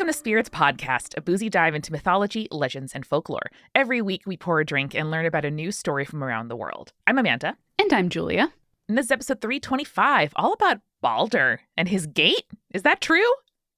Welcome to Spirits Podcast, a boozy dive into mythology, legends, and folklore. Every week we pour a drink and learn about a new story from around the world. I'm Amanda. And I'm Julia. And this is episode 325, all about Baldur and his gate. Is that true?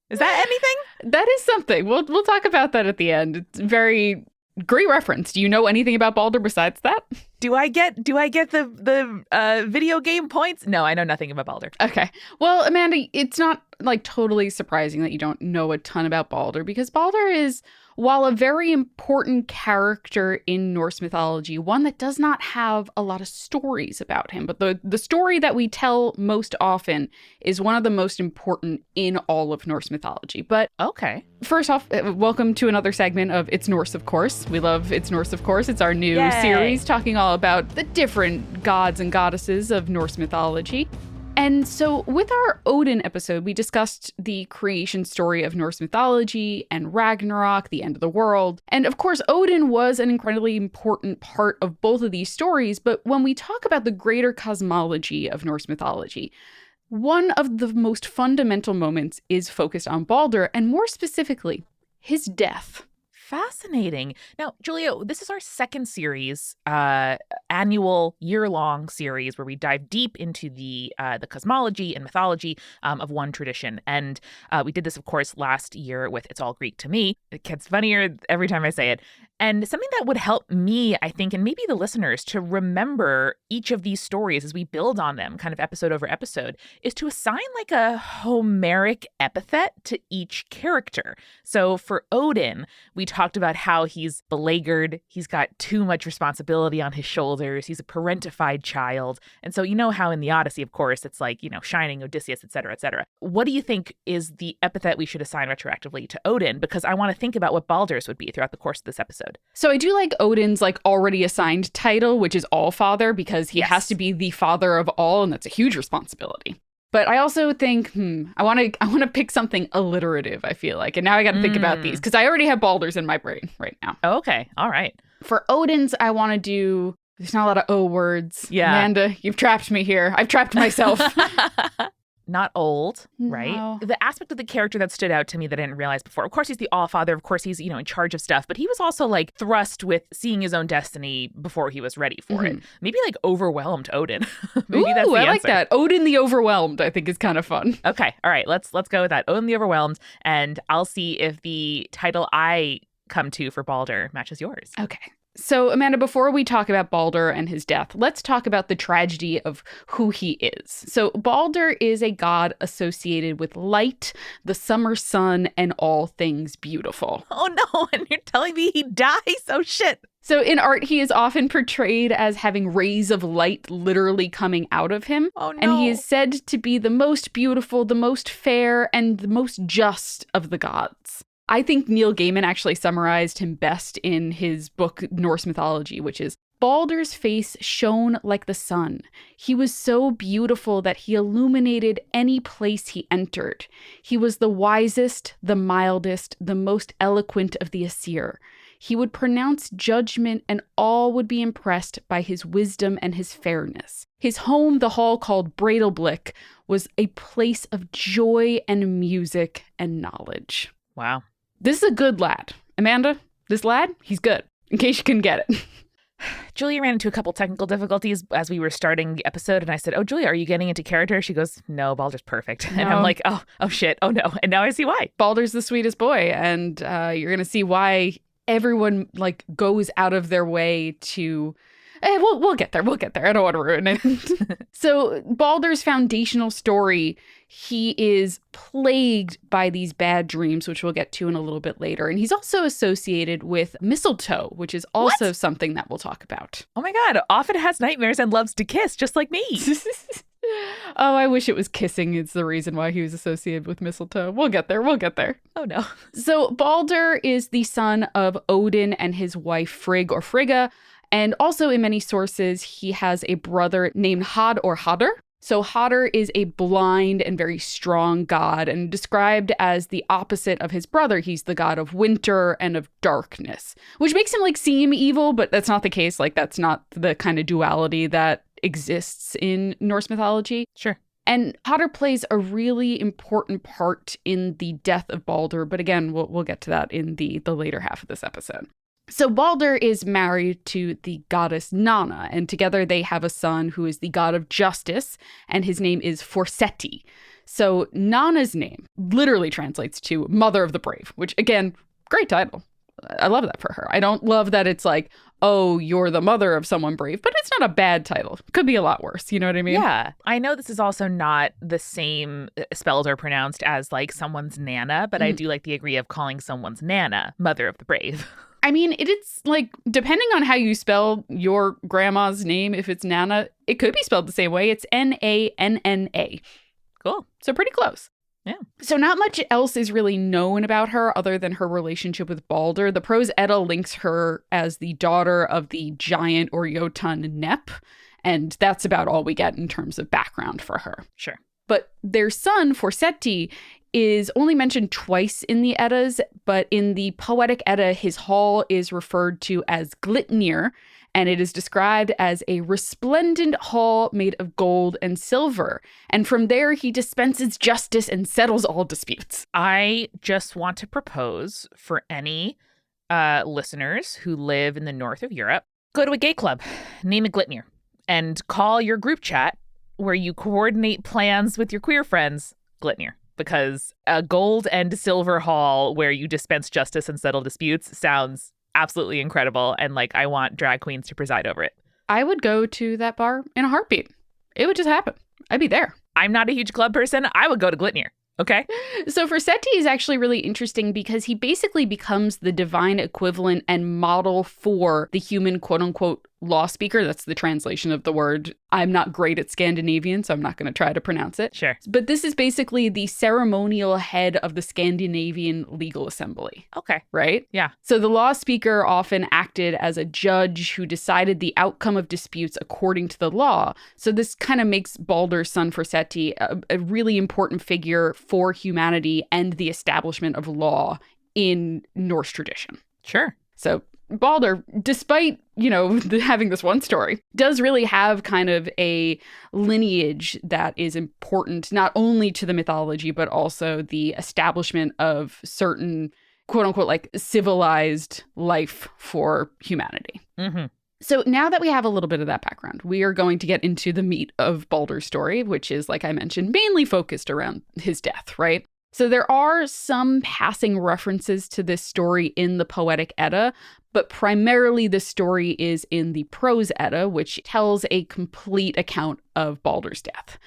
Is that anything? That is something. We'll talk about that at the end. It's very great reference. Do you know anything about Baldur besides that? Do I get the video game points? No, I know nothing about Baldur. Okay. Well, Amanda, it's not like totally surprising that you don't know a ton about Baldur, because Baldur is, while a very important character in Norse mythology, one that does not have a lot of stories about him. But the story that we tell most often is one of the most important in all of Norse mythology. But okay. First off, welcome to another segment of It's Norse, of course. We love It's Norse, of course. It's our new series talking all about the different gods and goddesses of Norse mythology. And so with our Odin episode, we discussed the creation story of Norse mythology and Ragnarok, the end of the world. And of course, Odin was an incredibly important part of both of these stories. But when we talk about the greater cosmology of Norse mythology, one of the most fundamental moments is focused on Baldur, and more specifically, his death. Fascinating. Now, Julia, this is our second series, annual year-long series where we dive deep into the cosmology and mythology of one tradition. And we did this, of course, last year with It's All Greek to Me. It gets funnier every time I say it. And something that would help me, I think, and maybe the listeners to remember each of these stories as we build on them, kind of episode over episode, is to assign like a Homeric epithet to each character. So for Odin, we talked about how he's beleaguered, he's got too much responsibility on his shoulders, he's a parentified child. And so you know how in the Odyssey, of course, it's like, shining Odysseus, et cetera, et cetera. What do you think is the epithet we should assign retroactively to Odin? Because I want to think about what Baldur's would be throughout the course of this episode. So I do like Odin's already assigned title, which is All-Father, because he has to be the father of all, and that's a huge responsibility. But I also think, I want to pick something alliterative, I feel like. And now I got to think about these, because I already have Baldur's in my brain right now. Okay, all right. For Odin's, I want to do, there's not a lot of O words. Yeah. Amanda, you've trapped me here. I've trapped myself. Not old, right? No. The aspect of the character that stood out to me that I didn't realize before, of course, he's the All-Father. Of course, he's, in charge of stuff. But he was also thrust with seeing his own destiny before he was ready for it. Maybe overwhelmed Odin. Maybe that's the I answer. like that. Odin the Overwhelmed, I think, is kind of fun. Okay. All right. Let's go with that. Odin the Overwhelmed. And I'll see if the title I come to for Baldur matches yours. Okay. So, Amanda, before we talk about Baldur and his death, let's talk about the tragedy of who he is. So, Baldur is a god associated with light, the summer sun, and all things beautiful. Oh, no. And you're telling me he dies? Oh, shit. So, in art, he is often portrayed as having rays of light literally coming out of him. Oh, no. And he is said to be the most beautiful, the most fair, and the most just of the gods. I think Neil Gaiman actually summarized him best in his book, Norse Mythology, which is, Baldur's face shone like the sun. He was so beautiful that he illuminated any place he entered. He was the wisest, the mildest, the most eloquent of the Aesir. He would pronounce judgment and all would be impressed by his wisdom and his fairness. His home, the hall called Breidablik, was a place of joy and music and knowledge. Wow. This is a good lad. Amanda, this lad, he's good, in case you couldn't get it. Julia ran into a couple technical difficulties as we were starting the episode, and I said, "Oh, Julia, are you getting into character?" She goes, "No, Baldur's perfect." No. And I'm like, oh shit, oh no. And now I see why. Baldur's the sweetest boy, and you're going to see why everyone goes out of their way to... We'll get there. I don't want to ruin it. So Baldur's foundational story, he is plagued by these bad dreams, which we'll get to in a little bit later. And he's also associated with mistletoe, which is also something that we'll talk about. Oh my God. Often has nightmares and loves to kiss, just like me. Oh, I wish it was kissing is the reason why he was associated with mistletoe. We'll get there. Oh no. So Baldur is the son of Odin and his wife Frigg or Frigga. And also in many sources, he has a brother named Had or Hadr. So Hadr is a blind and very strong god and described as the opposite of his brother. He's the god of winter and of darkness, which makes him seem evil, but that's not the case. That's not the kind of duality that exists in Norse mythology. Sure. And Potter plays a really important part in the death of Baldur. But again, we'll get to that in the later half of this episode. So Baldur is married to the goddess Nanna, and together they have a son who is the god of justice, and his name is Forseti. So Nanna's name literally translates to Mother of the Brave, which, again, great title. I love that for her. I don't love that it's like, oh, you're the mother of someone brave, but it's not a bad title. Could be a lot worse. You know what I mean? Yeah. I know this is also not the same spelled or pronounced as like someone's Nana, but I do like the idea of calling someone's Nana Mother of the Brave. I mean, it's like, depending on how you spell your grandma's name, if it's Nana, it could be spelled the same way. It's Nanna. Cool. So pretty close. Yeah. So not much else is really known about her other than her relationship with Baldur. The Prose Edda links her as the daughter of the giant or Jotun Nep, and that's about all we get in terms of background for her. Sure. But their son, Forseti, is only mentioned twice in the Eddas, but in the Poetic Edda, his hall is referred to as Glitnir, and it is described as a resplendent hall made of gold and silver. And from there, he dispenses justice and settles all disputes. I just want to propose for any listeners who live in the north of Europe, go to a gay club, name it Glitnir, and call your group chat where you coordinate plans with your queer friends Glitnir. Because a gold and silver hall where you dispense justice and settle disputes sounds absolutely incredible. And like, I want drag queens to preside over it. I would go to that bar in a heartbeat. It would just happen. I'd be there. I'm not a huge club person. I would go to Glitnir. Okay. So Forseti is actually really interesting because he basically becomes the divine equivalent and model for the human quote unquote law speaker. That's the translation of the word. I'm not great at Scandinavian, so I'm not going to try to pronounce it. Sure. But this is basically the ceremonial head of the Scandinavian legal assembly. Okay. Right? Yeah. So the law speaker often acted as a judge who decided the outcome of disputes according to the law. So this kind of makes Baldur's son Forseti a really important figure for humanity and the establishment of law in Norse tradition. Sure. So Baldur, despite, having this one story, does really have kind of a lineage that is important not only to the mythology, but also the establishment of certain, quote unquote, like civilized life for humanity. Mm-hmm. So now that we have a little bit of that background, we are going to get into the meat of Baldur's story, which is, like I mentioned, mainly focused around his death, right? So there are some passing references to this story in the Poetic Edda, but primarily the story is in the Prose Edda, which tells a complete account of Baldur's death.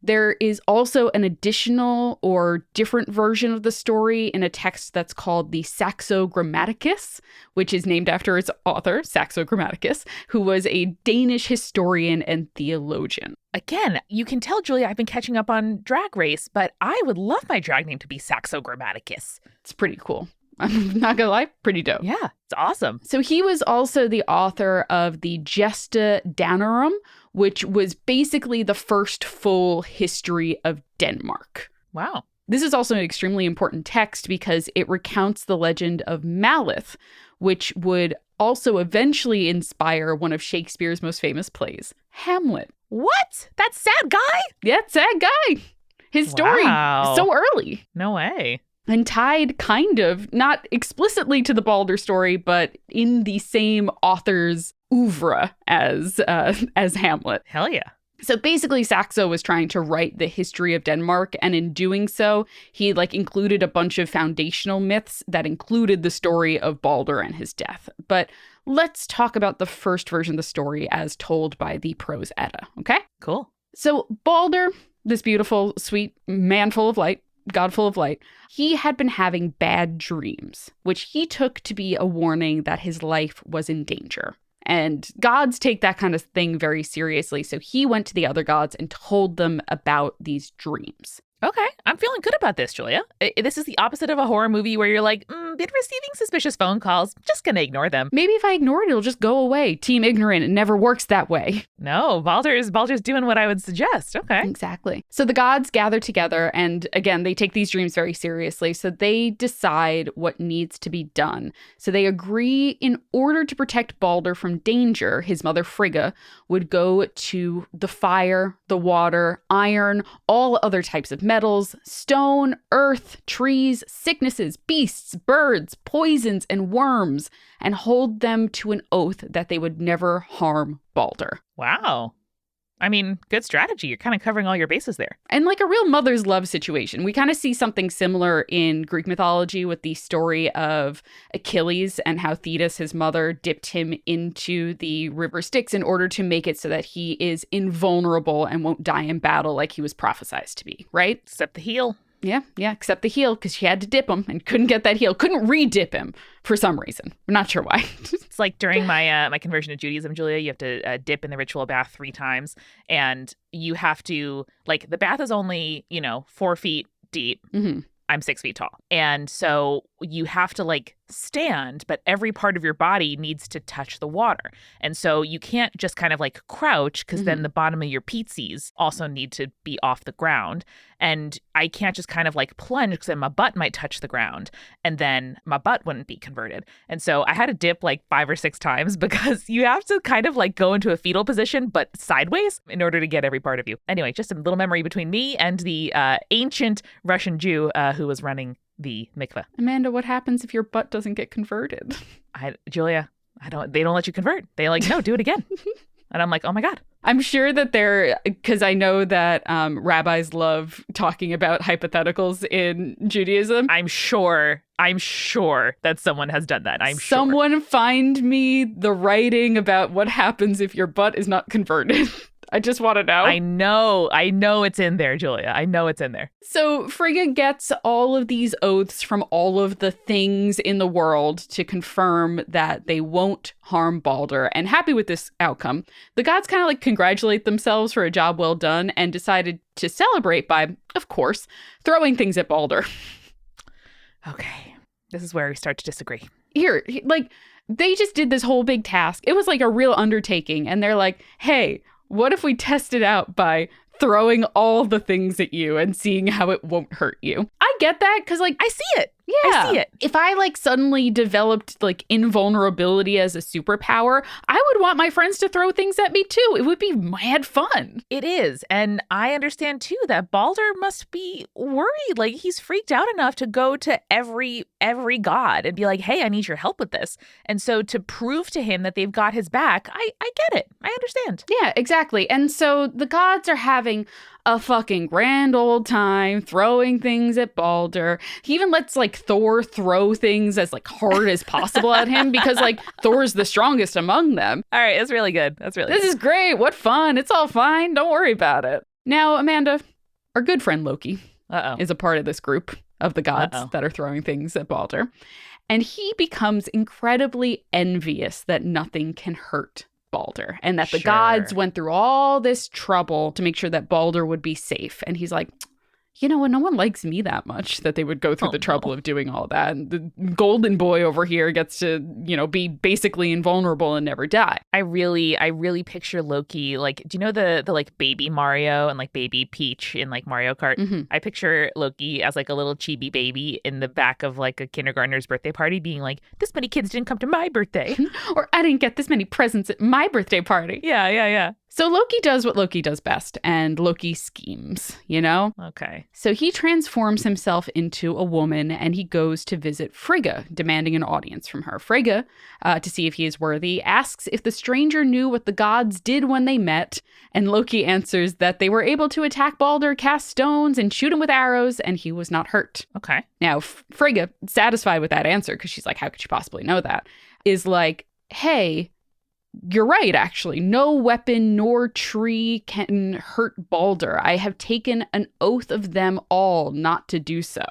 There is also an additional or different version of the story in a text that's called the Saxo Grammaticus, which is named after its author, Saxo Grammaticus, who was a Danish historian and theologian. Again, you can tell, Julia, I've been catching up on Drag Race, but I would love my drag name to be Saxo Grammaticus. It's pretty cool. I'm not gonna lie, pretty dope. Yeah, it's awesome. So he was also the author of the Gesta Danorum, which was basically the first full history of Denmark. Wow. This is also an extremely important text because it recounts the legend of Malith, which would also eventually inspire one of Shakespeare's most famous plays, Hamlet. What? That sad guy? Yeah, sad guy. His story is so early. No way. And tied kind of, not explicitly to the Baldur story, but in the same author's oeuvre as Hamlet. Hell yeah. So basically, Saxo was trying to write the history of Denmark, and in doing so, he included a bunch of foundational myths that included the story of Baldur and his death. But let's talk about the first version of the story as told by the Prose Edda, okay? Cool. So Baldur, this beautiful, sweet man full of light, God full of light, he had been having bad dreams, which he took to be a warning that his life was in danger. And gods take that kind of thing very seriously, so he went to the other gods and told them about these dreams. Okay, I'm feeling good about this, Julia. This is the opposite of a horror movie where you're like, been receiving suspicious phone calls. Just gonna ignore them. Maybe if I ignore it, it'll just go away. Team ignorant. It never works that way. No, Baldur's doing what I would suggest. Okay. Exactly. So the gods gather together, and again, they take these dreams very seriously. So they decide what needs to be done. So they agree, in order to protect Baldur from danger, his mother Frigga would go to the fire, the water, iron, all other types of metals, stone, earth, trees, sicknesses, beasts, birds, poisons, and worms, and hold them to an oath that they would never harm Baldur. Wow. I mean, good strategy. You're kind of covering all your bases there. And like a real mother's love situation. We kind of see something similar in Greek mythology with the story of Achilles and how Thetis, his mother, dipped him into the river Styx in order to make it so that he is invulnerable and won't die in battle like he was prophesied to be, right? Except the heel. Yeah, except the heel, because she had to dip him and couldn't get that heel. Couldn't re-dip him for some reason. We're not sure why. It's like during my my conversion to Judaism, Julia, you have to dip in the ritual bath 3 times. And you have to, like, the bath is only, 4 feet deep. Mm-hmm. I'm 6 feet tall. And so you have to like stand, but every part of your body needs to touch the water. And so you can't just kind of like crouch, because then the bottom of your peetsies also need to be off the ground. And I can't just kind of like plunge, because then my butt might touch the ground and then my butt wouldn't be converted. And so I had to dip like 5 or 6 times, because you have to kind of like go into a fetal position, but sideways, in order to get every part of you. Anyway, just a little memory between me and the ancient Russian Jew who was running the mikveh. Amanda, what happens if your butt doesn't get converted? Julia, they don't let you convert. They like, no, do it again. And I'm like, oh my God. I'm sure that because I know that rabbis love talking about hypotheticals in Judaism. I'm sure that someone has done that. Someone find me the writing about what happens if your butt is not converted. I just want to know. I know it's in there, Julia. I know it's in there. So Frigga gets all of these oaths from all of the things in the world to confirm that they won't harm Baldur. And happy with this outcome, the gods kind of like congratulate themselves for a job well done and decided to celebrate by, of course, throwing things at Baldur. Okay. This is where we start to disagree. Here, like, they just did this whole big task. It was like a real undertaking. And they're like, hey, what if we test it out by throwing all the things at you and seeing how it won't hurt you? I get that, because like, I see it. Yeah. I see it. If I like suddenly developed like invulnerability as a superpower, I would want my friends to throw things at me too. It would be mad fun. It is. And I understand too that Baldur must be worried. Like, he's freaked out enough to go to every god and be like, hey, I need your help with this. And so to prove to him that they've got his back, I get it. I understand. Yeah, exactly. And so the gods are having a fucking grand old time throwing things at Baldur. He even lets like Thor throw things as like hard as possible at him, because like Thor's the strongest among them. All right, that's really good. This is great. What fun. It's all fine. Don't worry about it. Now, Amanda, our good friend Loki is a part of this group of the gods that are throwing things at Baldur. And he becomes incredibly envious that nothing can hurt Baldur, and that the gods went through all this trouble to make sure that Baldur would be safe. And he's like, you know what? No one likes me that much that they would go through the trouble of doing all that. And the golden boy over here gets to, be basically invulnerable and never die. I really picture Loki, like, do you know the like baby Mario and like baby Peach in like Mario Kart? Mm-hmm. I picture Loki as like a little chibi baby in the back of like a kindergartner's birthday party being like, this many kids didn't come to my birthday. Or I didn't get this many presents at my birthday party. Yeah. So Loki does what Loki does best, and Loki schemes, Okay. So he transforms himself into a woman, and he goes to visit Frigga, demanding an audience from her. Frigga, to see if he is worthy, asks if the stranger knew what the gods did when they met, and Loki answers that they were able to attack Baldur, cast stones, and shoot him with arrows, and he was not hurt. Okay. Now, Frigga, satisfied with that answer, because she's like, how could you possibly know that, is like, hey, you're right, actually. No weapon nor tree can hurt Baldur. I have taken an oath of them all not to do so.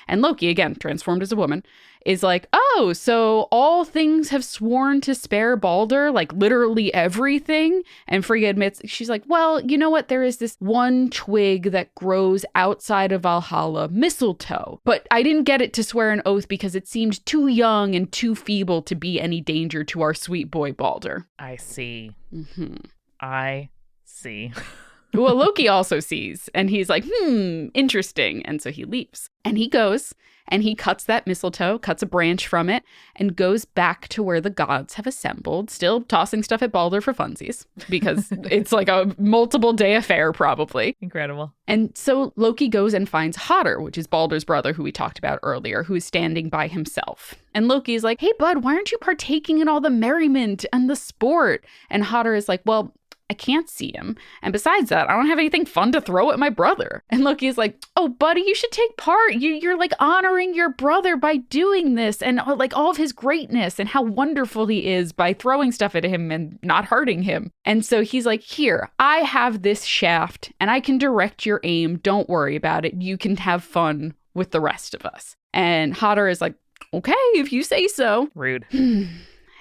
And Loki, again, transformed as a woman, is like, oh, oh, so all things have sworn to spare Baldur, like literally everything? And Frigga admits, she's like, well, you know what? There is this one twig that grows outside of Valhalla, mistletoe. But I didn't get it to swear an oath because it seemed too young and too feeble to be any danger to our sweet boy Baldur. I see. Mm-hmm. I see. Well, Loki also sees, and he's like, interesting. And so he leaves. And he goes, and he cuts that mistletoe, cuts a branch from it, and goes back to where the gods have assembled, still tossing stuff at Baldur for funsies, because it's like a multiple day affair, probably. Incredible. And so Loki goes and finds Hodder, which is Baldur's brother, who we talked about earlier, who is standing by himself. And Loki is like, hey, bud, why aren't you partaking in all the merriment and the sport? And Hodder is like, well, I can't see him. And besides that, I don't have anything fun to throw at my brother. And Loki is like, oh, buddy, you should take part. You're like honoring your brother by doing this and like all of his greatness and how wonderful he is by throwing stuff at him and not hurting him. And so he's like, here, I have this shaft and I can direct your aim. Don't worry about it. You can have fun with the rest of us. And Hodder is like, okay, if you say so. Rude.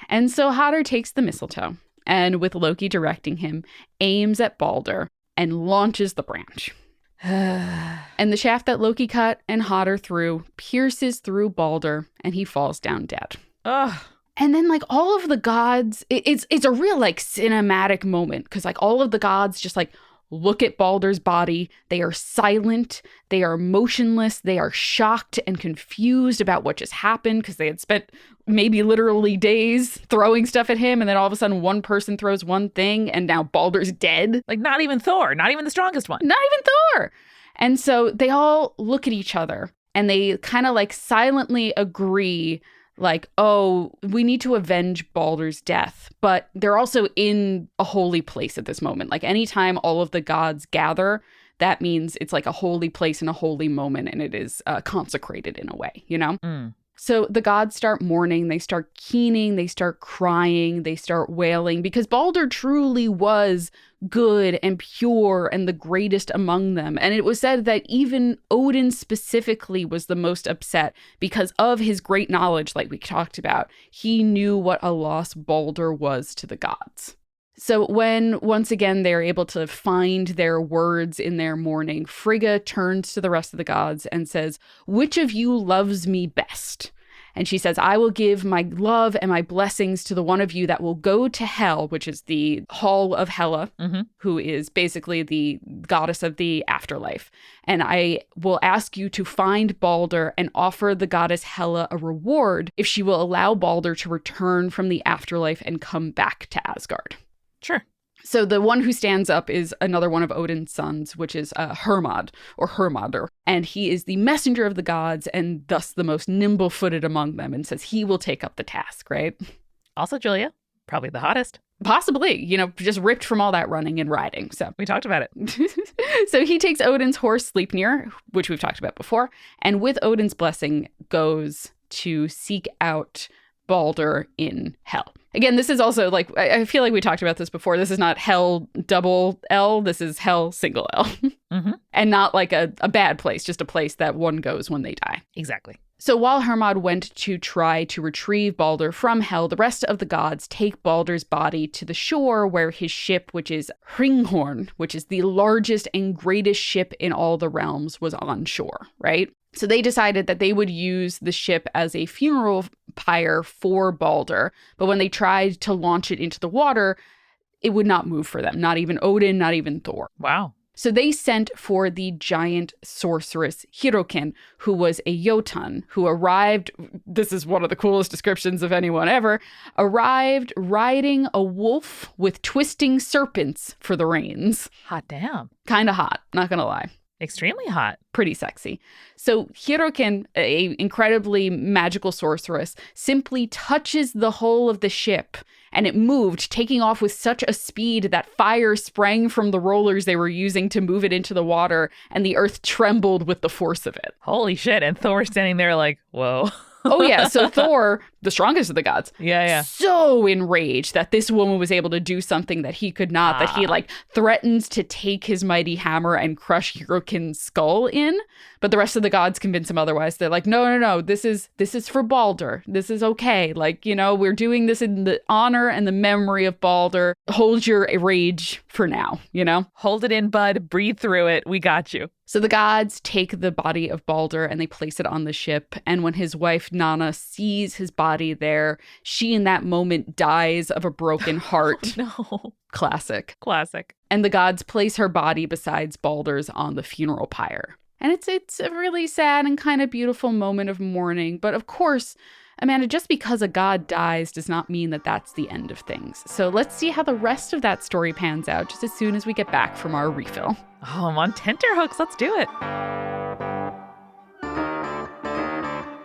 And so Hodder takes the mistletoe, and with Loki directing him, aims at Baldur and launches the branch. And the shaft that Loki cut and Hodder threw pierces through Baldur, and he falls down dead. Ugh. And then like all of the gods, it's a real like cinematic moment, because like all of the gods just like look at Baldur's body. They are silent. They are motionless. They are shocked and confused about what just happened, because they had spent maybe literally days throwing stuff at him. And then all of a sudden one person throws one thing and now Baldur's dead. Like not even Thor, not even the strongest one. Not even Thor. And so they all look at each other and they kind of like silently agree, like, oh, we need to avenge Baldur's death. But they're also in a holy place at this moment. Like anytime all of the gods gather, that means it's like a holy place and a holy moment, and it is consecrated in a way, you know? So the gods start mourning, they start keening, they start crying, they start wailing, because Baldur truly was good and pure and the greatest among them. And it was said that even Odin specifically was the most upset because of his great knowledge, like we talked about. He knew what a loss Baldur was to the gods. So when, once again, they're able to find their words in their mourning, Frigga turns to the rest of the gods and says, which of you loves me best? And she says, I will give my love and my blessings to the one of you that will go to Hel, which is the hall of Hela, who is basically the goddess of the afterlife. And I will ask you to find Baldur and offer the goddess Hela a reward if she will allow Baldur to return from the afterlife and come back to Asgard. Sure. So the one who stands up is another one of Odin's sons, which is Hermod or Hermodr. And he is the messenger of the gods and thus the most nimble-footed among them, and says he will take up the task, right? Also, Julia, probably the hottest. Possibly, you know, just ripped from all that running and riding. So we talked about it. So he takes Odin's horse Sleipnir, which we've talked about before, and with Odin's blessing goes to seek out Baldur in Hel. Again, this is also like, I feel like we talked about this before. This is not Hel double L. This is Hel single L. And not like a bad place, just a place that one goes when they die. Exactly. So while Hermod went to try to retrieve Baldur from Hel, the rest of the gods take Baldur's body to the shore where his ship, which is Hringhorn, which is the largest and greatest ship in all the realms, was on shore, right? So they decided that they would use the ship as a funeral pyre for Baldur. But when they tried to launch it into the water, it would not move for them. Not even Odin, not even Thor. Wow. So they sent for the giant sorceress Hirokin, who was a Jotun, who arrived, this is one of the coolest descriptions of anyone ever, arrived riding a wolf with twisting serpents for the reins. Hot damn. Kind of hot, not gonna lie. Extremely hot. Pretty sexy. So Hirokin, a incredibly magical sorceress, simply touches the hull of the ship and it moved, taking off with such a speed that fire sprang from the rollers they were using to move it into the water, and the earth trembled with the force of it. Holy shit. And Thor standing there like, whoa. Oh, yeah. So Thor, the strongest of the gods, Yeah. so enraged that this woman was able to do something that he could not, that he like threatens to take his mighty hammer and crush Hyrrokin's skull in. But the rest of the gods convince him otherwise. They're like, no, this is for Baldur. This is okay. Like, we're doing this in the honor and the memory of Baldur. Hold your rage for now, Hold it in, bud. Breathe through it. We got you. So the gods take the body of Baldur and they place it on the ship. And when his wife Nanna sees his body there, she in that moment dies of a broken heart. No. Classic. And the gods place her body beside Baldur's on the funeral pyre. And it's a really sad and kind of beautiful moment of mourning. But of course, Amanda, just because a god dies does not mean that that's the end of things. So let's see how the rest of that story pans out just as soon as we get back from our refill. Oh, I'm on tenterhooks. Let's do it.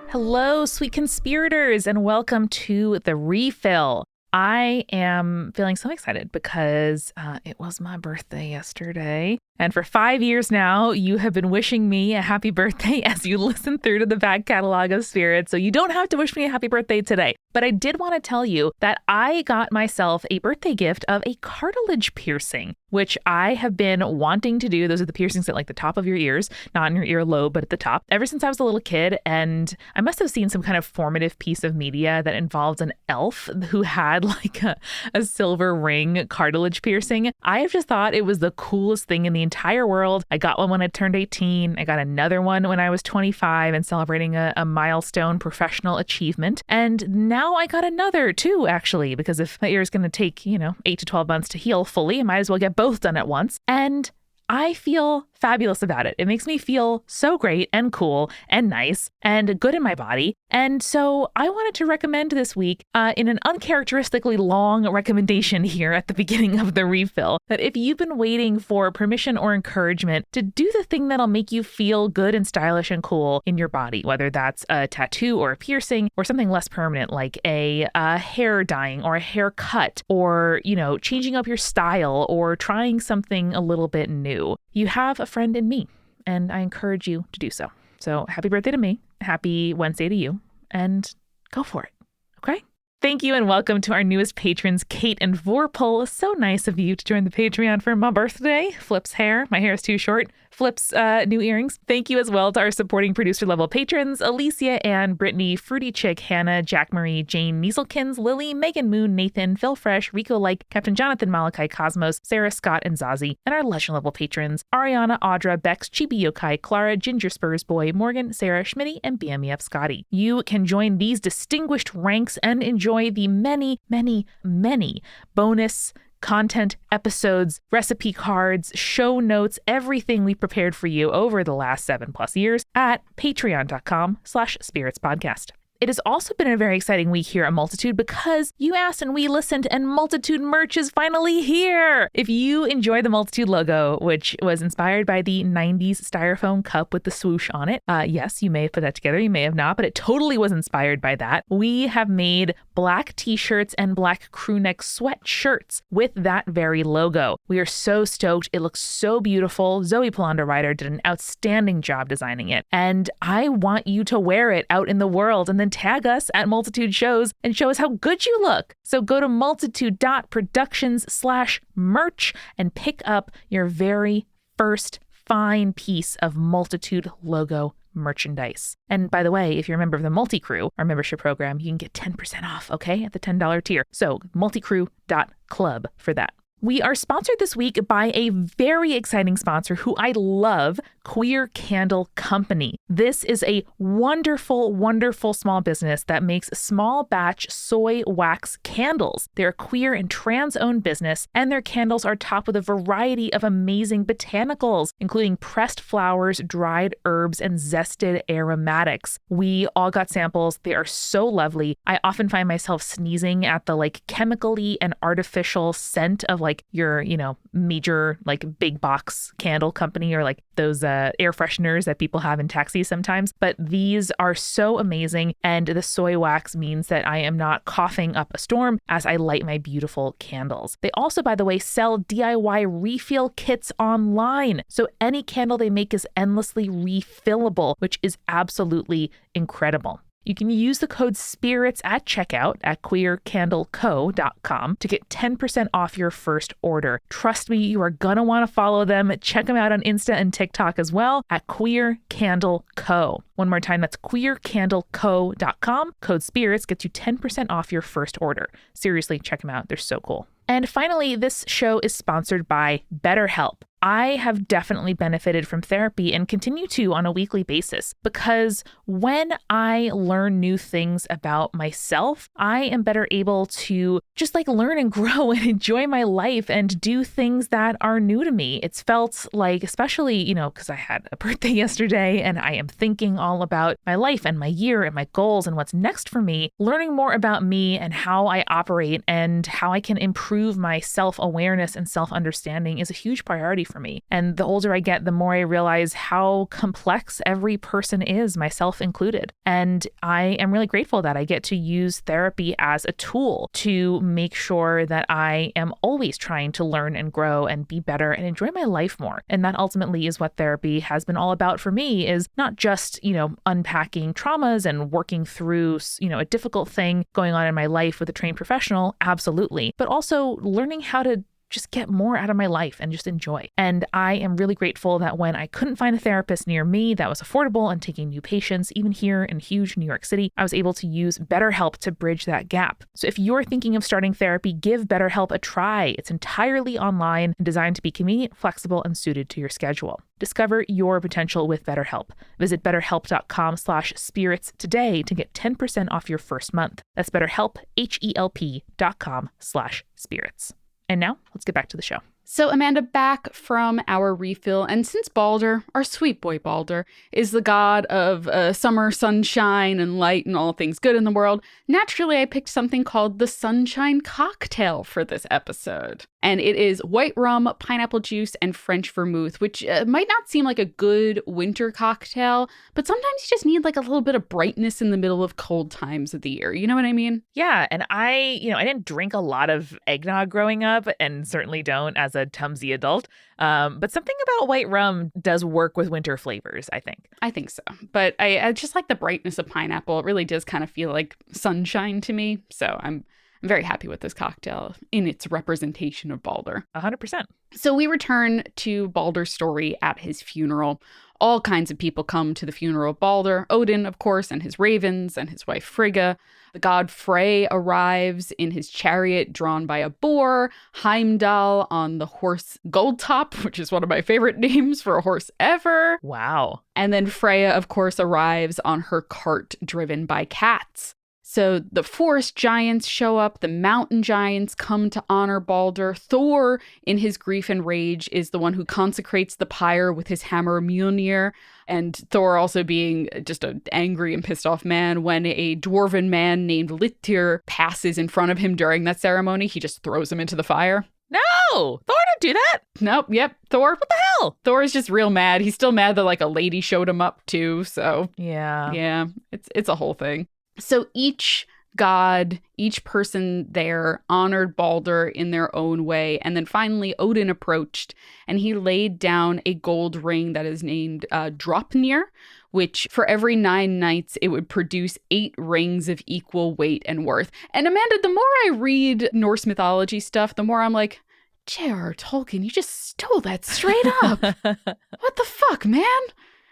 Hello, sweet conspirators, and welcome to The Refill. I am feeling so excited because it was my birthday yesterday. And for 5 years now, you have been wishing me a happy birthday as you listen through to the back catalog of spirits. So you don't have to wish me a happy birthday today. But I did want to tell you that I got myself a birthday gift of a cartilage piercing, which I have been wanting to do. Those are the piercings at like the top of your ears, not in your earlobe, but at the top, ever since I was a little kid. And I must have seen some kind of formative piece of media that involved an elf who had like a silver ring cartilage piercing. I have just thought it was the coolest thing in the entire world. I got one when I turned 18. I got another one when I was 25 and celebrating a milestone professional achievement. And now I got another too, actually, because if my ear is going to take, 8 to 12 months to heal fully, I might as well get both done at once. And I feel fabulous about it. It makes me feel so great and cool and nice and good in my body. And so I wanted to recommend this week in an uncharacteristically long recommendation here at the beginning of the refill that if you've been waiting for permission or encouragement to do the thing that'll make you feel good and stylish and cool in your body, whether that's a tattoo or a piercing or something less permanent like a hair dyeing or a haircut or, changing up your style or trying something a little bit new, you have a friend in me, and I encourage you to do so. So happy birthday to me, happy Wednesday to you, and go for it, okay? Thank you and welcome to our newest patrons, Kate and Vorpal. So nice of you to join the Patreon for my birthday. Flip's hair, my hair is too short. Flip's new earrings. Thank you as well to our supporting producer level patrons, Alicia, Ann, Brittany, Fruity Chick, Hannah, Jack Marie, Jane, Measelkins, Lily, Megan Moon, Nathan, Phil Fresh, Rico Like, Captain Jonathan, Malachi, Cosmos, Sarah, Scott, and Zazie, and our legend level patrons, Ariana, Audra, Bex, Chibi Yokai, Clara, Ginger Spurs Boy, Morgan, Sarah, Schmitty, and BMEF Scotty. You can join these distinguished ranks and enjoy the many, many, many bonus content, episodes, recipe cards, show notes, everything we prepared for you over the last 7+ years at patreon.com/spiritspodcast. It has also been a very exciting week here at Multitude because you asked and we listened and Multitude merch is finally here. If you enjoy the Multitude logo, which was inspired by the 90s styrofoam cup with the swoosh on it, yes, you may have put that together, you may have not, but it totally was inspired by that. We have made black t-shirts and black crewneck sweatshirts with that very logo. We are so stoked. It looks so beautiful. Zoe Polanda Ryder did an outstanding job designing it. And I want you to wear it out in the world and then tag us at Multitude Shows and show us how good you look. So go to multitude.productions/merch and pick up your very first fine piece of Multitude logo merchandise. And by the way, if you're a member of the Multicrew, our membership program, you can get 10% off, okay, at the $10 tier. So multicrew.club for that. We are sponsored this week by a very exciting sponsor who I love, Queer Candle Company. This is a wonderful, wonderful small business that makes small batch soy wax candles. They're a queer and trans-owned business, and their candles are topped with a variety of amazing botanicals, including pressed flowers, dried herbs, and zested aromatics. We all got samples. They are so lovely. I often find myself sneezing at the chemically and artificial scent of your, major big box candle company or those air fresheners that people have in taxis sometimes. But these are so amazing. And the soy wax means that I am not coughing up a storm as I light my beautiful candles. They also, by the way, sell DIY refill kits online. So any candle they make is endlessly refillable, which is absolutely incredible. You can use the code SPIRITS at checkout at queercandleco.com to get 10% off your first order. Trust me, you are going to want to follow them. Check them out on Insta and TikTok as well at Queer Candle Co. One more time, that's queercandleco.com. Code SPIRITS gets you 10% off your first order. Seriously, check them out. They're so cool. And finally, this show is sponsored by BetterHelp. I have definitely benefited from therapy and continue to on a weekly basis because when I learn new things about myself, I am better able to just learn and grow and enjoy my life and do things that are new to me. It's felt like, especially, because I had a birthday yesterday and I am thinking all about my life and my year and my goals and what's next for me, learning more about me and how I operate and how I can improve my self-awareness and self-understanding is a huge priority for me. And the older I get, the more I realize how complex every person is, myself included. And I am really grateful that I get to use therapy as a tool to make sure that I am always trying to learn and grow and be better and enjoy my life more. And that ultimately is what therapy has been all about for me, is not just, unpacking traumas and working through, a difficult thing going on in my life with a trained professional, absolutely, but also learning how to just get more out of my life and just enjoy. And I am really grateful that when I couldn't find a therapist near me that was affordable and taking new patients, even here in huge New York City, I was able to use BetterHelp to bridge that gap. So if you're thinking of starting therapy, give BetterHelp a try. It's entirely online and designed to be convenient, flexible, and suited to your schedule. Discover your potential with BetterHelp. Visit betterhelp.com/spirits today to get 10% off your first month. That's BetterHelp, HELP.com/spirits. And now let's get back to the show. So Amanda, back from our refill, and since Baldur, our sweet boy Baldur, is the god of summer sunshine and light and all things good in the world, naturally I picked something called the Sunshine Cocktail for this episode. And it is white rum, pineapple juice, and French vermouth, which might not seem like a good winter cocktail, but sometimes you just need a little bit of brightness in the middle of cold times of the year. You know what I mean? Yeah. And I didn't drink a lot of eggnog growing up, and certainly don't as a Tumsy adult. But something about white rum does work with winter flavors, I think. I think so. But I just like the brightness of pineapple. It really does kind of feel like sunshine to me. So I'm very happy with this cocktail in its representation of Baldur. 100%. So we return to Baldur's story at his funeral. All kinds of people come to the funeral of Baldur. Odin, of course, and his ravens, and his wife Frigga. The god Frey arrives in his chariot drawn by a boar. Heimdall on the horse Goldtop, which is one of my favorite names for a horse ever. Wow. And then Freya, of course, arrives on her cart driven by cats. So the forest giants show up, the mountain giants come to honor Baldur. Thor, in his grief and rage, is the one who consecrates the pyre with his hammer Mjolnir. And Thor also being just an angry and pissed off man. When a dwarven man named Littir passes in front of him during that ceremony, he just throws him into the fire. No! Thor didn't do that! Nope, yep, Thor. What the hell? Thor is just real mad. He's still mad that a lady showed him up too, so... Yeah, it's a whole thing. So each god, each person there honored Baldur in their own way. And then finally, Odin approached and he laid down a gold ring that is named Draupnir, which for every 9 nights, it would produce 8 rings of equal weight and worth. And Amanda, the more I read Norse mythology stuff, the more I'm like, J.R. Tolkien, you just stole that straight up. What the fuck, man?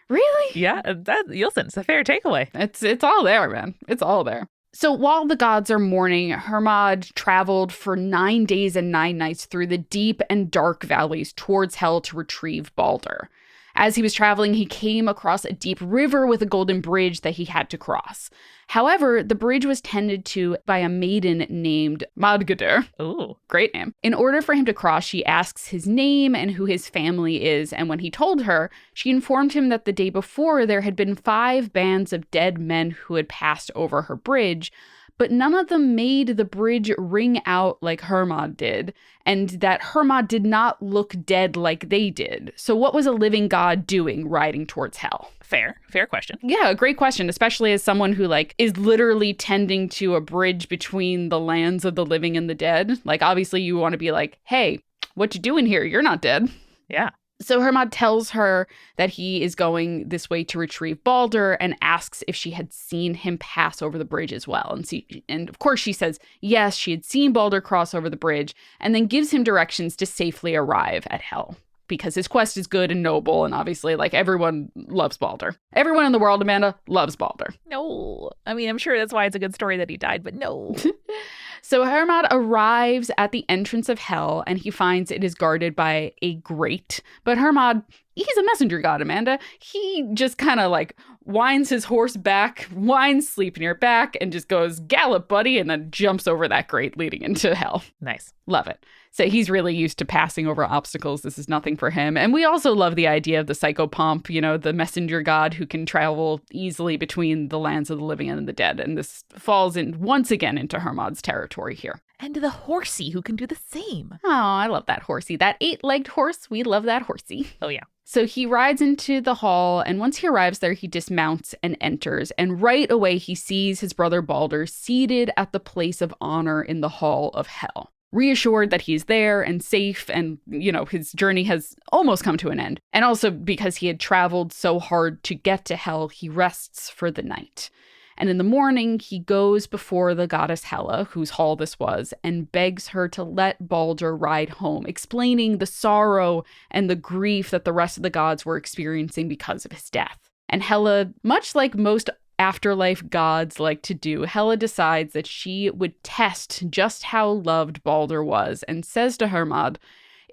Really? Yeah, listen, it's a fair takeaway. It's all there, man. It's all there. So while the gods are mourning, Hermod traveled for 9 days and 9 nights through the deep and dark valleys towards Hel to retrieve Baldur. As he was traveling, he came across a deep river with a golden bridge that he had to cross. However, the bridge was tended to by a maiden named Madgadur. Ooh, great name. In order for him to cross, she asks his name and who his family is, and when he told her, she informed him that the day before there had been 5 bands of dead men who had passed over her bridge, but none of them made the bridge ring out like Hermod did, and that Hermod did not look dead like they did. So what was a living god doing riding towards Hel? Fair question. Yeah, great question, especially as someone who is literally tending to a bridge between the lands of the living and the dead. Obviously you want to be hey, what you doing here? You're not dead. Yeah. So Hermod tells her that he is going this way to retrieve Baldur and asks if she had seen him pass over the bridge as well. And of course she says yes, she had seen Baldur cross over the bridge, and then gives him directions to safely arrive at Hel. Because his quest is good and noble, and obviously, like, everyone loves Baldur. Everyone in the world, Amanda, loves Baldur. No. I mean, I'm sure that's why it's a good story that he died, but no. So Hermod arrives at the entrance of Hel, and he finds it is guarded by a grate. But Hermod, he's a messenger god, Amanda. He just kind of, like, winds his horse back, winds Sleipnir back, and just goes, "Gallop, buddy," and then jumps over that grate leading into Hel. Nice. Love it. So he's really used to passing over obstacles. This is nothing for him. And we also love the idea of the psychopomp, you know, the messenger god who can travel easily between the lands of the living and the dead. And this falls in once again into Hermod's territory here. And the horsey who can do the same. Oh, I love that horsey. That 8-legged horse. We love that horsey. Oh, yeah. So he rides into the hall, and once he arrives there, he dismounts and enters. And right away, he sees his brother Baldur seated at the place of honor in the hall of Hel. Reassured that he's there and safe and, you know, his journey has almost come to an end. And also because he had traveled so hard to get to Hel, he rests for the night. And in the morning, he goes before the goddess Hela, whose hall this was, and begs her to let Baldur ride home, explaining the sorrow and the grief that the rest of the gods were experiencing because of his death. And Hela, much like most afterlife gods like to do, Hela decides that she would test just how loved Baldur was and says to Hermod,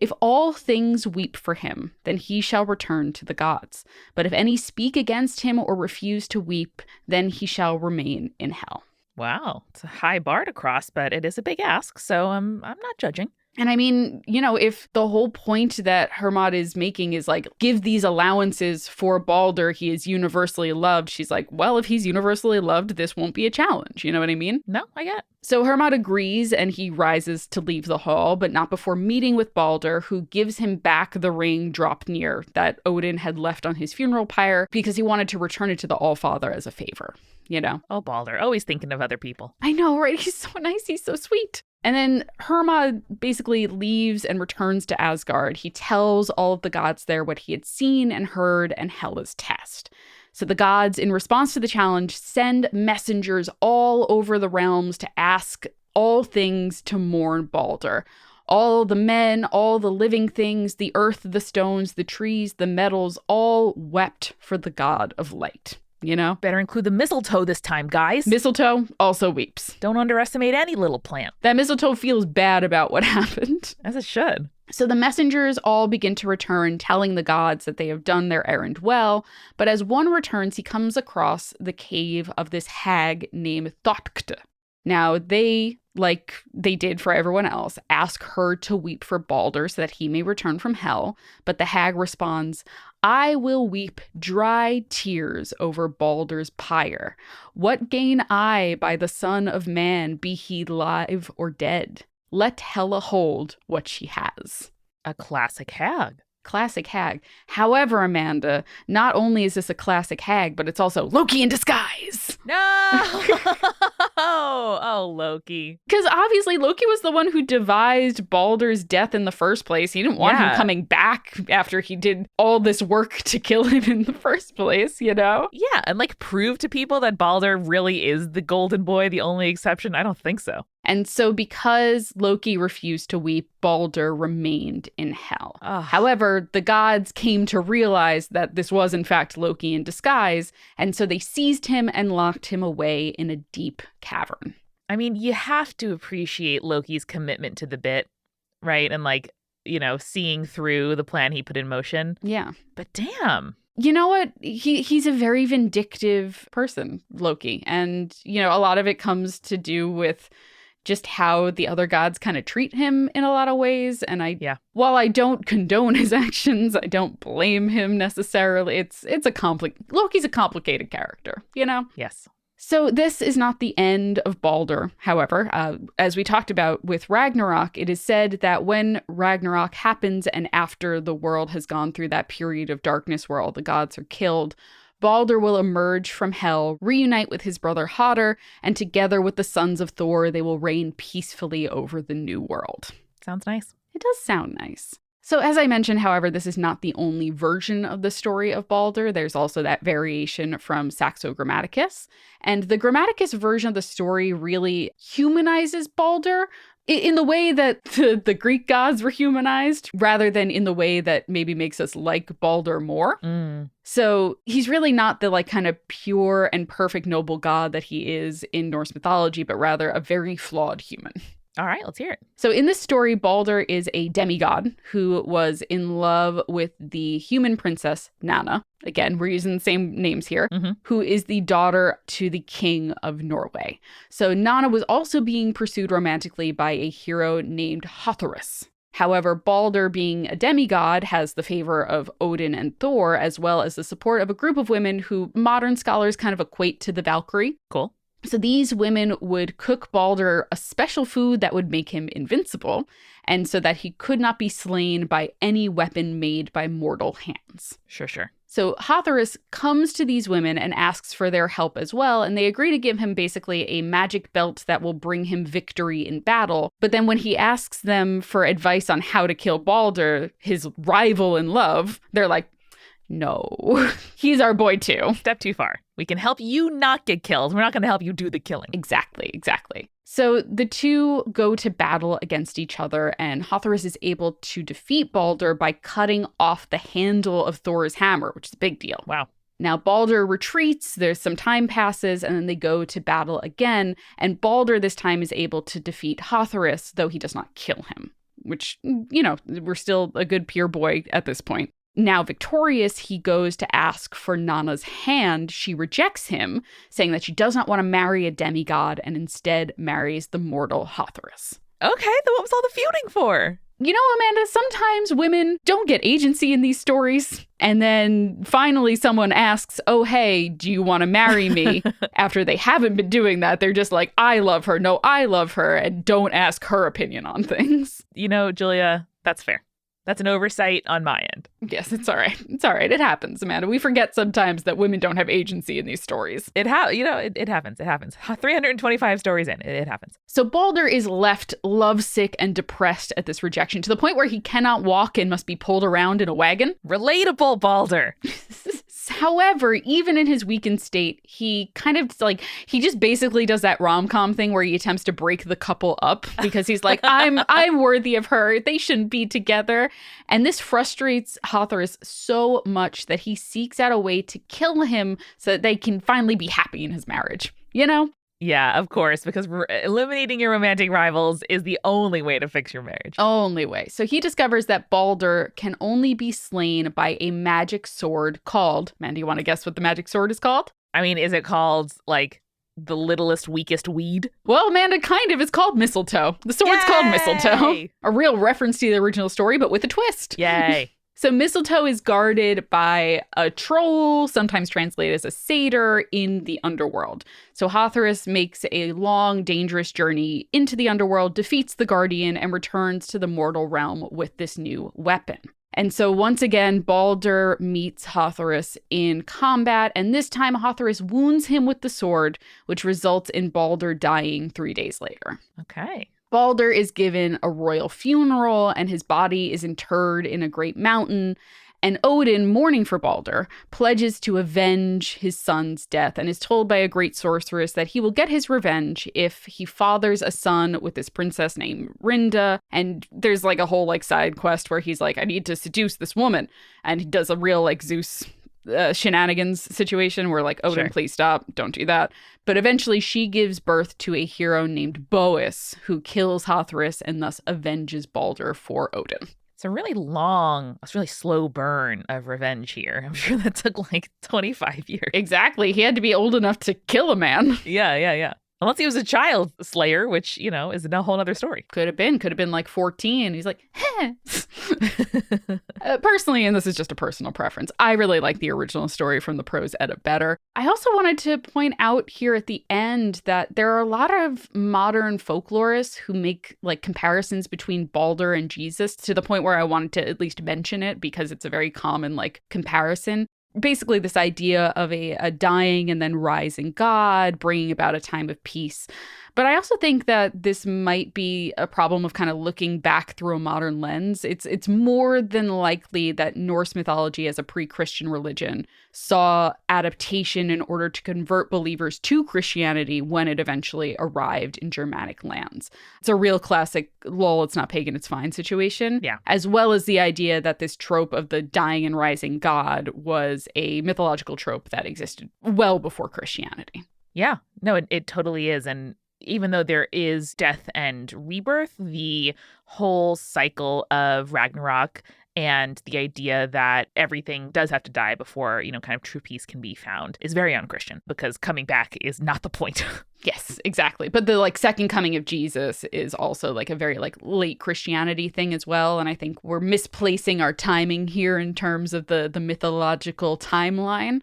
"If all things weep for him, then he shall return to the gods. But if any speak against him or refuse to weep, then he shall remain in Hel." Wow. It's a high bar to cross, but it is a big ask, so I'm not judging. And I mean, you know, if the whole point that Hermod is making is like, give these allowances for Baldur, he is universally loved. She's like, well, if he's universally loved, this won't be a challenge. You know what I mean? No, I get it. So Hermod agrees and he rises to leave the hall, but not before meeting with Baldur, who gives him back the ring Draupnir that Odin had left on his funeral pyre because he wanted to return it to the Allfather as a favor, you know? Oh, Baldur, always thinking of other people. I know, right? He's so nice. He's so sweet. And then Hermod basically leaves and returns to Asgard. He tells all of the gods there what he had seen and heard and Hela's test. So the gods, in response to the challenge, send messengers all over the realms to ask all things to mourn Baldur. All the men, all the living things, the earth, the stones, the trees, the metals, all wept for the god of light. You know? Better include the mistletoe this time, guys. Mistletoe also weeps. Don't underestimate any little plant. That mistletoe feels bad about what happened. As it should. So the messengers all begin to return, telling the gods that they have done their errand well. But as one returns, he comes across the cave of this hag named Thotkte. Now, they, like they did for everyone else, ask her to weep for Baldur so that he may return from Hel. But the hag responds, "I will weep dry tears over Baldur's pyre. What gain I by the son of man, be he live or dead? Let Hela hold what she has." A classic hag. Classic hag. However, Amanda, not only is this a classic hag, but it's also Loki in disguise. No! Oh, Loki. Because obviously Loki was the one who devised Baldur's death in the first place. He didn't want him coming back after he did all this work to kill him in the first place, you know? Yeah, and like prove to people that Baldur really is the golden boy, the only exception? I don't think so. And so because Loki refused to weep, Baldur remained in Hel. Ugh. However, the gods came to realize that this was in fact Loki in disguise, and so they seized him and locked him away in a deep cavern. I mean, you have to appreciate Loki's commitment to the bit, right? And like, you know, seeing through the plan he put in motion. Yeah. But damn. You know what? He's a very vindictive person, Loki. And, you know, a lot of it comes to do with just how the other gods kind of treat him in a lot of ways. And while I don't condone his actions, I don't blame him necessarily. Loki's a complicated character, you know? Yes. So this is not the end of Baldur, however. As we talked about with Ragnarok, it is said that when Ragnarok happens and after the world has gone through that period of darkness where all the gods are killed, Baldur will emerge from Hel, reunite with his brother Hodder, and together with the sons of Thor, they will reign peacefully over the new world. Sounds nice. It does sound nice. So as I mentioned, however, this is not the only version of the story of Baldur. There's also that variation from Saxo Grammaticus. And the Grammaticus version of the story really humanizes Baldur in the way that the Greek gods were humanized, rather than in the way that maybe makes us like Baldur more. So he's really not the kind of pure and perfect noble god that he is in Norse mythology, but rather a very flawed human. All right, let's hear it. So in this story, Baldur is a demigod who was in love with the human princess Nanna. Again, we're using the same names here, who is the daughter to the king of Norway. So Nanna was also being pursued romantically by a hero named Hotherus. However, Baldur, being a demigod, has the favor of Odin and Thor, as well as the support of a group of women who modern scholars kind of equate to the Valkyrie. Cool. So these women would cook Baldur a special food that would make him invincible, and so that he could not be slain by any weapon made by mortal hands. Sure. So Hotherus comes to these women and asks for their help as well, and they agree to give him basically a magic belt that will bring him victory in battle. But then when he asks them for advice on how to kill Baldur, his rival in love, they're like, no, he's our boy too. Step too far. We can help you not get killed. We're not going to help you do the killing. Exactly. So the two go to battle against each other, and Hotherus is able to defeat Baldur by cutting off the handle of Thor's hammer, which is a big deal. Wow. Now, Baldur retreats, there's some time passes, and then they go to battle again, and Baldur this time is able to defeat Hotherus, though he does not kill him, which, we're still a good pure boy at this point. Now victorious, he goes to ask for Nanna's hand. She rejects him, saying that she does not want to marry a demigod and instead marries the mortal Hotherus. Okay, then what was all the feuding for? You know, Amanda, sometimes women don't get agency in these stories. And then finally someone asks, oh, hey, do you want to marry me? After they haven't been doing that, they're just like, I love her. No, I love her. And don't ask her opinion on things. Julia, that's fair. That's an oversight on my end. Yes, it's all right. It's all right. It happens, Amanda. We forget sometimes that women don't have agency in these stories. It happens. It happens. 325 stories in. It happens. So Baldur is left lovesick and depressed at this rejection to the point where he cannot walk and must be pulled around in a wagon. Relatable, Baldur. However, even in his weakened state, he he just basically does that rom-com thing where he attempts to break the couple up because he's like, I'm worthy of her. They shouldn't be together. And this frustrates Hotherus so much that he seeks out a way to kill him so that they can finally be happy in his marriage. Yeah, of course, because eliminating your romantic rivals is the only way to fix your marriage. Only way. So he discovers that Baldur can only be slain by a magic sword called... Man, do you want to guess what the magic sword is called? I mean, is it called, the littlest, weakest weed? Well, Amanda, kind of. It's called mistletoe. The sword's called mistletoe. A real reference to the original story, but with a twist. Yay. So mistletoe is guarded by a troll, sometimes translated as a satyr, in the underworld. So Hotherus makes a long, dangerous journey into the underworld, defeats the guardian, and returns to the mortal realm with this new weapon. And so once again, Baldur meets Hotherus in combat, and this time Hotherus wounds him with the sword, which results in Baldur dying 3 days later. Okay. Baldur is given a royal funeral, and his body is interred in a great mountain. And Odin, mourning for Baldur, pledges to avenge his son's death and is told by a great sorceress that he will get his revenge if he fathers a son with this princess named Rinda. And there's a whole side quest where he's like, I need to seduce this woman. And he does a real Zeus shenanigans situation where Odin, Sure. Please stop, don't do that. But eventually she gives birth to a hero named Boas, who kills Hotherus and thus avenges Baldur for Odin. It's a really slow burn of revenge here. I'm sure that took 25 years. Exactly. He had to be old enough to kill a man. Yeah. Unless he was a child slayer, which, is a whole other story. Could have been 14. He's like, heh. Personally, and this is just a personal preference, I really like the original story from the prose edit better. I also wanted to point out here at the end that there are a lot of modern folklorists who make comparisons between Baldur and Jesus, to the point where I wanted to at least mention it because it's a very common comparison. Basically this idea of a dying and then rising God, bringing about a time of peace. But I also think that this might be a problem of kind of looking back through a modern lens. It's more than likely that Norse mythology as a pre-Christian religion saw adaptation in order to convert believers to Christianity when it eventually arrived in Germanic lands. It's a real classic, lol, it's not pagan, it's fine situation. Yeah. As well as the idea that this trope of the dying and rising god was a mythological trope that existed well before Christianity. Yeah, no, it totally is. And even though there is death and rebirth, the whole cycle of Ragnarok and the idea that everything does have to die before, kind of true peace can be found is very un-Christian, because coming back is not the point. Yes, exactly. But the second coming of Jesus is also a very late Christianity thing as well. And I think we're misplacing our timing here in terms of the mythological timeline.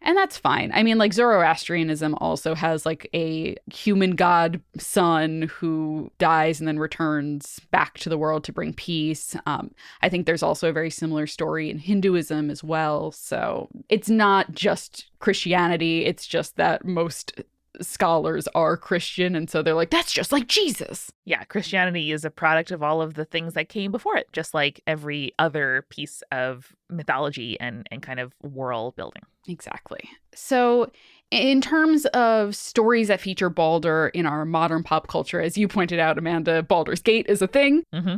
And that's fine. I mean, Zoroastrianism also has a human god son who dies and then returns back to the world to bring peace. I think there's also a very similar story in Hinduism as well. So it's not just Christianity. It's just that most scholars are Christian, and so they're like, that's just like Jesus. Yeah, Christianity is a product of all of the things that came before it, just like every other piece of mythology and kind of world building. Exactly. So in terms of stories that feature Baldur in our modern pop culture, as you pointed out, Amanda, Baldur's Gate is a thing. Mm-hmm.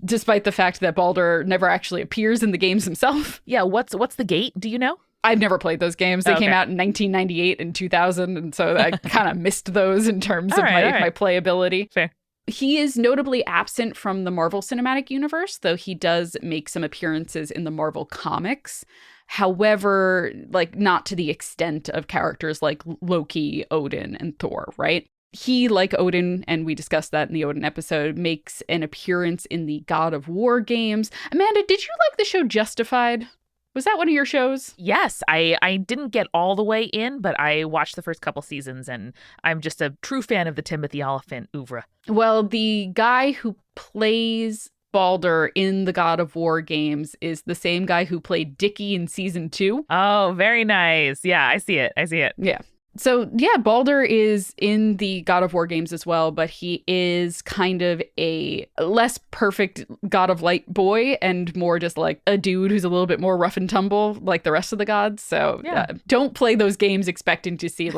Despite the fact that Baldur never actually appears in the games himself. Yeah, what's the gate? Do you know? I've never played those games. They came out in 1998 and 2000, and so I kind of missed those in terms of my playability. Fair. He is notably absent from the Marvel Cinematic Universe, though he does make some appearances in the Marvel comics. However, not to the extent of characters like Loki, Odin, and Thor, right? He, like Odin, and we discussed that in the Odin episode, makes an appearance in the God of War games. Amanda, did you like the show Justified? Was that one of your shows? Yes, I didn't get all the way in, but I watched the first couple seasons, and I'm just a true fan of the Timothy Olyphant oeuvre. Well, the guy who plays Baldur in the God of War games is the same guy who played Dickie in season 2. Oh, very nice. Yeah, I see it. Yeah. So, yeah, Baldur is in the God of War games as well, but he is kind of a less perfect God of Light boy and more just a dude who's a little bit more rough and tumble like the rest of the gods. So don't play those games expecting to see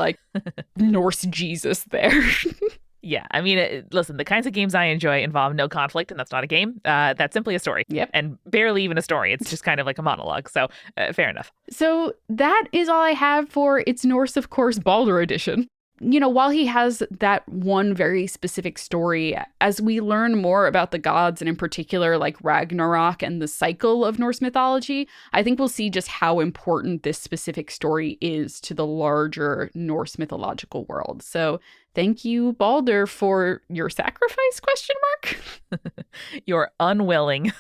Norse Jesus there. Yeah, I mean, listen, the kinds of games I enjoy involve no conflict, and that's not a game. That's simply a story. Yep. And barely even a story. It's just kind of like a monologue. So fair enough. So that is all I have for It's Norse, of course, Baldur edition. While he has that one very specific story, as we learn more about the gods, and in particular, Ragnarok and the cycle of Norse mythology, I think we'll see just how important this specific story is to the larger Norse mythological world. So thank you, Baldur, for your sacrifice, ? Your unwilling,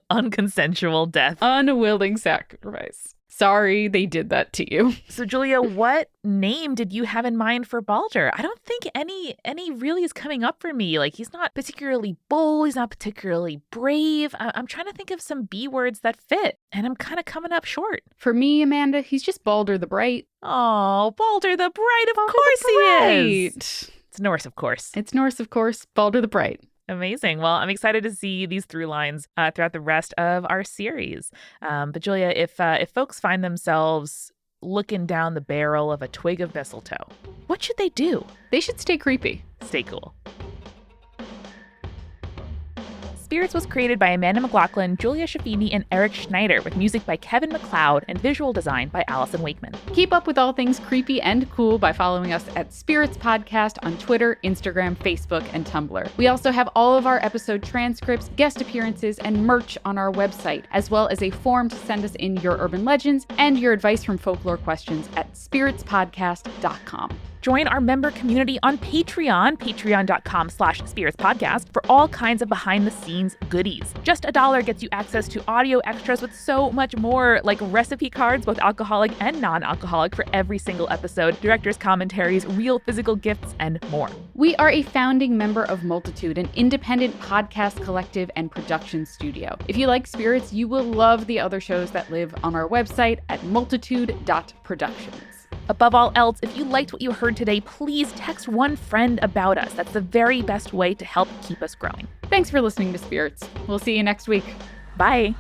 unconsensual death. Unwilling sacrifice. Sorry they did that to you. So, Julia, what name did you have in mind for Baldur? I don't think any really is coming up for me. He's not particularly bold. He's not particularly brave. I'm trying to think of some B words that fit, and I'm kind of coming up short. For me, Amanda, he's just Baldur the Bright. Oh, Baldur the Bright, of course he is. It's Norse, of course. It's Norse, of course. Baldur the Bright. Amazing. Well, I'm excited to see these through lines throughout the rest of our series. But Julia, if folks find themselves looking down the barrel of a twig of mistletoe, what should they do? They should stay creepy. Stay cool. Spirits was created by Amanda McLaughlin, Julia Schaffini, and Eric Schneider, with music by Kevin MacLeod and visual design by Allison Wakeman. Keep up with all things creepy and cool by following us at Spirits Podcast on Twitter, Instagram, Facebook, and Tumblr. We also have all of our episode transcripts, guest appearances, and merch on our website, as well as a form to send us in your urban legends and your advice from folklore questions at spiritspodcast.com. Join our member community on Patreon, patreon.com/spiritspodcast, for all kinds of behind-the-scenes goodies. Just $1 gets you access to audio extras with so much more, like recipe cards, both alcoholic and non-alcoholic, for every single episode, director's commentaries, real physical gifts, and more. We are a founding member of Multitude, an independent podcast collective and production studio. If you like Spirits, you will love the other shows that live on our website at multitude.productions. Above all else, if you liked what you heard today, please text one friend about us. That's the very best way to help keep us growing. Thanks for listening to Spirits. We'll see you next week. Bye.